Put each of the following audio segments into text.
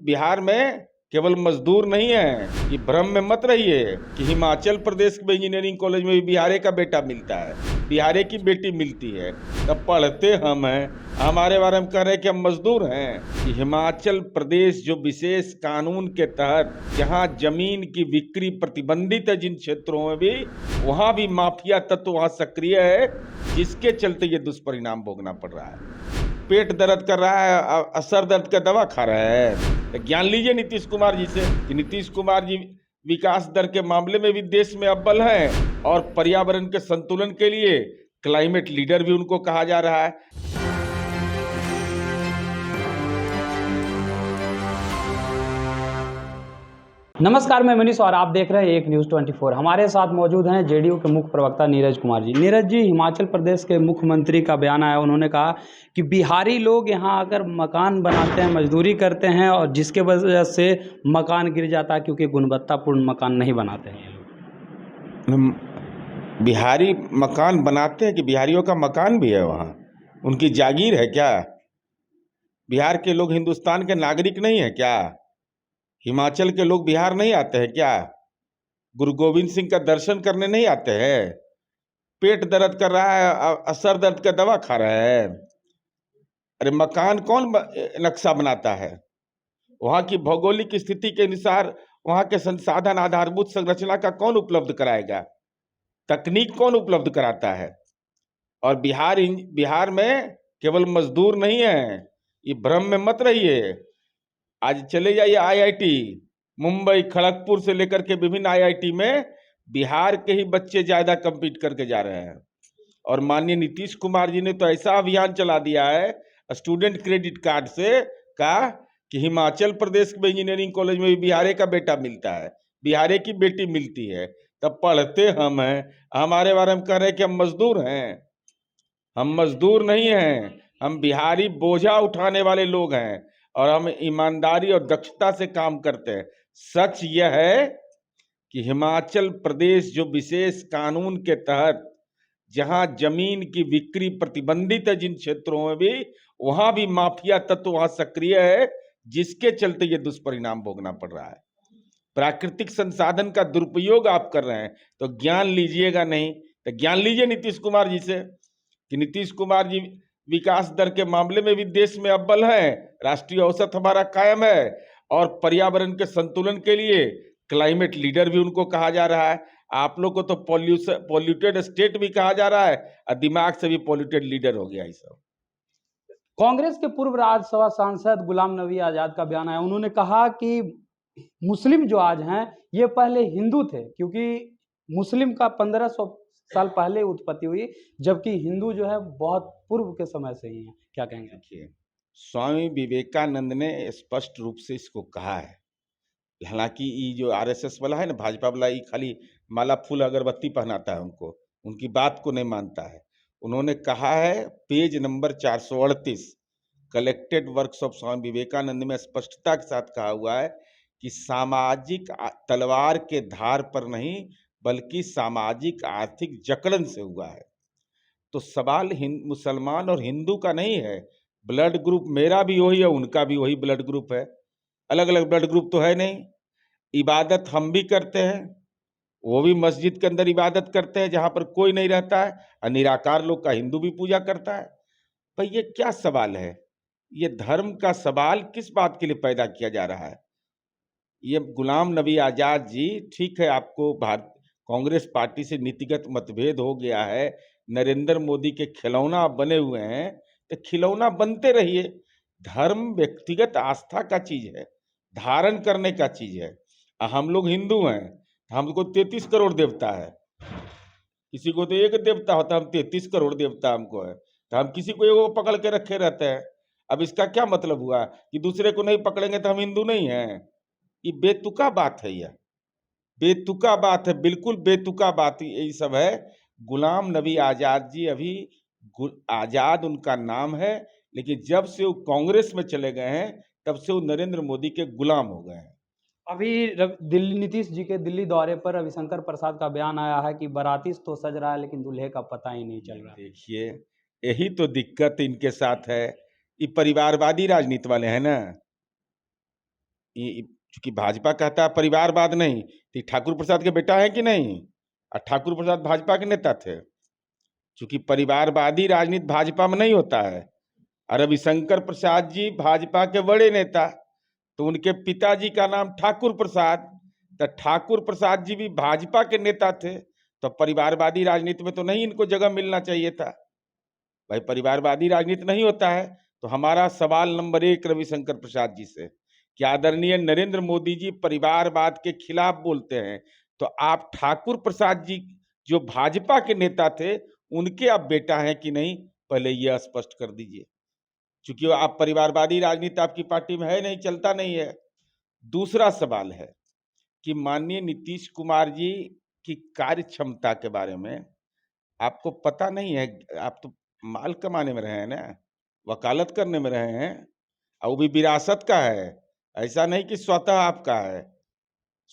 बिहार में केवल मजदूर नहीं है, ये भ्रम में मत रहिए कि हिमाचल प्रदेश के इंजीनियरिंग कॉलेज में भी बिहारे का बेटा मिलता है, बिहारे की बेटी मिलती है। तब पढ़ते हम हैं, हमारे बारे में कह रहे हैं कि हम मजदूर हैं। कि हिमाचल प्रदेश जो विशेष कानून के तहत जहां जमीन की बिक्री प्रतिबंधित है, जिन क्षेत्रों में भी, वहां भी माफिया तत्व वहां सक्रिय है, जिसके चलते ये दुष्परिणाम भोगना पड़ रहा है। पेट दर्द कर रहा है, सर दर्द का दवा खा रहा है। तो ज्ञान लीजिए नीतीश कुमार जी से कि नीतीश कुमार जी विकास दर के मामले में भी देश में अव्वल हैं और पर्यावरण के संतुलन के लिए क्लाइमेट लीडर भी उनको कहा जा रहा है। नमस्कार, मैं मनीष और आप देख रहे हैं एक न्यूज़ 24। हमारे साथ मौजूद हैं जेडीयू के मुख्य प्रवक्ता नीरज कुमार जी। नीरज जी, हिमाचल प्रदेश के मुख्यमंत्री का बयान आया, उन्होंने कहा कि बिहारी लोग यहाँ आकर मकान बनाते हैं, मजदूरी करते हैं और जिसके वजह से मकान गिर जाता है क्योंकि गुणवत्तापूर्ण मकान नहीं बनाते हैं ये लोग। बिहारी मकान बनाते हैं कि बिहारियों का मकान भी है वहाँ? उनकी जागीर है क्या? बिहार के लोग हिंदुस्तान के नागरिक नहीं है क्या? हिमाचल के लोग बिहार नहीं आते हैं क्या? गुरु गोविंद सिंह का दर्शन करने नहीं आते हैं? पेट दर्द कर रहा है, सर दर्द का दवा खा रहा है। अरे मकान कौन नक्शा बनाता है? वहाँ की भौगोलिक स्थिति के अनुसार वहाँ के संसाधन, आधारभूत संरचना का कौन उपलब्ध कराएगा? तकनीक कौन उपलब्ध कराता है? और बिहार में केवल मजदूर नहीं है, ये भ्रम में मत रहिए। आज चले जाइए आईआईटी, मुंबई, खड़गपुर से लेकर के विभिन्न आईआईटी में बिहार के ही बच्चे ज्यादा compete करके जा रहे हैं। और माननीय नीतीश कुमार जी ने तो ऐसा अभियान चला दिया है स्टूडेंट क्रेडिट कार्ड से का कि हिमाचल प्रदेश में इंजीनियरिंग कॉलेज में भी बिहारे का बेटा मिलता है, बिहारे की बेटी मिलती है। तब पढ़ते हम हैं, हमारे बारे में कह रहे हैं कि हम मजदूर हैं। हम मजदूर नहीं हैं, हम बिहारी बोझा उठाने वाले लोग हैं और हम ईमानदारी और दक्षता से काम करते हैं। सच यह है कि हिमाचल प्रदेश जो विशेष कानून के तहत जहां जमीन की बिक्री प्रतिबंधित है, जिन क्षेत्रों में भी, वहां भी माफिया तत्व वहां सक्रिय है, जिसके चलते ये दुष्परिणाम भोगना पड़ रहा है। प्राकृतिक संसाधन का दुरुपयोग आप कर रहे हैं, तो ज्ञान लीजिएगा नहीं तो ज्ञान लीजिए नीतीश कुमार जी से कि नीतीश कुमार जी विकास दर के मामले में भी देश में अव्वल हैं, राष्ट्रीय औसत हमारा कायम है और पर्यावरण के संतुलन के लिए क्लाइमेट लीडर भी उनको कहा जा रहा है। आप लोग को तो पॉल्यूटेड स्टेट भी कहा जा रहा है और दिमाग से भी पॉल्यूटेड लीडर हो गया ये सब। कांग्रेस के पूर्व राज्यसभा सांसद गुलाम नबी आजाद का बयान आया, उन्होंने कहा कि मुस्लिम जो आज हैं ये पहले हिंदू थे, क्योंकि मुस्लिम का 1500 साल पहले उत्पत्ति हुई, जबकि हिंदू जो है बहुत पूर्व के समय से ही है। क्या कहेंगे? देखिए, स्वामी विवेकानंद ने स्पष्ट रूप से इसको कहा है। हालांकि ये जो आरएसएस वाला है ना, भाजपा वाला, ये खाली माला फूल अगरबत्ती पहनाता है, उनकी बात को नहीं मानता है। उन्होंने कहा है, page number 438 collected works of Swami Vivekananda में स्पष्टता के साथ कहा हुआ है कि सामाजिक तलवार के धार पर नहीं बल्कि सामाजिक आर्थिक जकड़न से हुआ है। तो सवाल मुसलमान और हिंदू का नहीं है, ब्लड ग्रुप मेरा भी वही है, उनका भी वही ब्लड ग्रुप है, अलग अलग ब्लड ग्रुप तो है नहीं। इबादत हम भी करते हैं, वो भी मस्जिद के अंदर इबादत करते हैं जहां पर कोई नहीं रहता है, और निराकार लोग का हिंदू भी पूजा करता है। भाई ये क्या सवाल है? ये धर्म का सवाल किस बात के लिए पैदा किया जा रहा है? ये गुलाम नबी आजाद जी, ठीक है आपको कांग्रेस पार्टी से नीतिगत मतभेद हो गया है, नरेंद्र मोदी के खिलौना आप बने हुए हैं, तो खिलौना बनते रहिए। धर्म व्यक्तिगत आस्था का चीज है, धारण करने का चीज है। हम लोग हिंदू हैं, हमको 33 करोड़ देवता है, किसी को तो एक देवता होता है, हम 33 करोड़ देवता हमको है, तो हम किसी को एगो पकड़ के रखे रहते हैं। अब इसका क्या मतलब हुआ कि दूसरे को नहीं पकड़ेंगे तो हम हिंदू नहीं हैं? ये बेतुका बात है, यह बेतुका बात है, बिल्कुल बेतुका बात यही सब है। गुलाम नबी आजाद जी अभी आजाद उनका नाम है, लेकिन जब से वो कांग्रेस में चले गए हैं तब से वो नरेंद्र मोदी के गुलाम हो गए हैं। अभी दिल्ली नीतीश जी के दिल्ली दौरे पर रविशंकर प्रसाद का बयान आया है कि बाराती तो सज रहा है लेकिन दूल्हे का पता ही नहीं चल रहा। देखिए, यही तो दिक्कत इनके साथ है, ये परिवारवादी राजनीति वाले हैं ना। चूंकि भाजपा कहता है परिवारवाद नहीं, तो ये ठाकुर प्रसाद के बेटा है कि नहीं? और ठाकुर प्रसाद भाजपा के नेता थे। चूंकि परिवारवादी राजनीति भाजपा में नहीं होता है, और रविशंकर प्रसाद जी भाजपा के बड़े नेता, तो उनके पिताजी का नाम ठाकुर प्रसाद, तो ठाकुर प्रसाद जी भी भाजपा के नेता थे, तो परिवारवादी राजनीति में तो नहीं इनको जगह मिलना चाहिए था। भाई परिवारवादी राजनीति नहीं होता है। तो हमारा सवाल नंबर 1 रविशंकर प्रसाद जी से, कि आदरणीय नरेंद्र मोदी जी परिवारवाद के खिलाफ बोलते हैं, तो आप ठाकुर प्रसाद जी जो भाजपा के नेता थे, उनके आप बेटा हैं कि नहीं, पहले यह स्पष्ट कर दीजिए। चूंकि आप परिवारवादी राजनीति आपकी पार्टी में है नहीं, चलता नहीं है। दूसरा सवाल है कि माननीय नीतीश कुमार जी की कार्य क्षमता के बारे में आपको पता नहीं है? आप तो माल कमाने में रहे हैं ना, वकालत करने में रहे हैं, और वो भी विरासत का है, ऐसा नहीं कि स्वतः आपका है।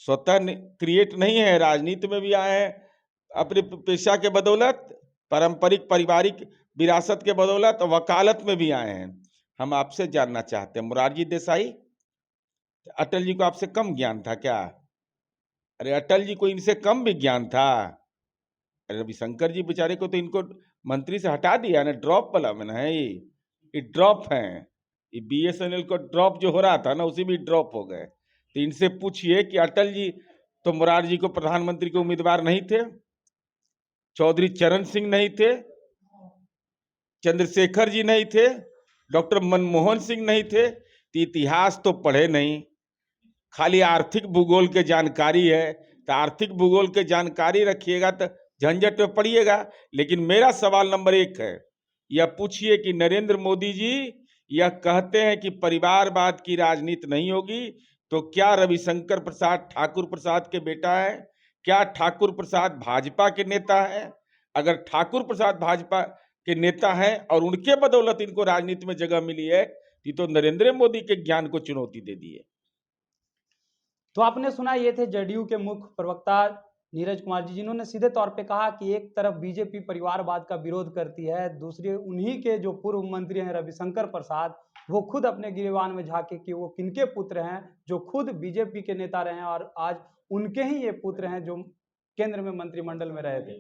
स्वतः क्रिएट नहीं है, राजनीति में भी आए हैं अपने पेशा के बदौलत, पारंपरिक पारिवारिक विरासत के बदौलत, और वकालत में भी आए हैं। हम आपसे जानना चाहते हैं, मोरारजी देसाई, अटल जी को आपसे कम ज्ञान था क्या? अरे अटल जी को इनसे कम भी ज्ञान था? रविशंकर जी बेचारे को तो इनको मंत्री से हटा दिया ना, ड्रॉप वाला में ना है ये ड्रॉप है। ये बीएसएनएल को ड्रॉप जो हो रहा था ना, उसी में ड्रॉप हो गए। तो इनसे पूछिए कि अटल जी तो मोरारजी को प्रधानमंत्री के उम्मीदवार नहीं थे, चौधरी चरण सिंह नहीं थे, चंद्रशेखर जी नहीं थे, डॉक्टर मनमोहन सिंह नहीं थे। तो इतिहास तो पढ़े नहीं, खाली आर्थिक भूगोल के जानकारी है। तो आर्थिक भूगोल के जानकारी रखिएगा तो झंझट में पड़िएगा। लेकिन मेरा सवाल नंबर 1 है, यह पूछिए कि नरेंद्र मोदी जी यह कहते हैं कि परिवारवाद की राजनीति नहीं होगी, तो क्या रविशंकर प्रसाद ठाकुर प्रसाद के बेटा है? क्या ठाकुर प्रसाद भाजपा के नेता है? अगर ठाकुर प्रसाद भाजपा के नेता हैं और उनके बदौलत इनको राजनीति में जगह मिली है, तो नरेंद्र मोदी के ज्ञान को चुनौती दे दी है। तो आपने सुना, ये थे जदयू के मुख्य प्रवक्ता नीरज कुमार जी, जिन्होंने सीधे तौर पे कहा कि एक तरफ बीजेपी परिवारवाद का विरोध करती है, दूसरे उन्हीं के जो पूर्व मंत्री हैं रविशंकर प्रसाद, वो खुद अपने गिरेबान में झांके कि वो किनके पुत्र हैं, जो खुद बीजेपी के नेता रहे हैं और आज उनके ही ये पुत्र हैं जो केंद्र में मंत्रिमंडल में रहे थे।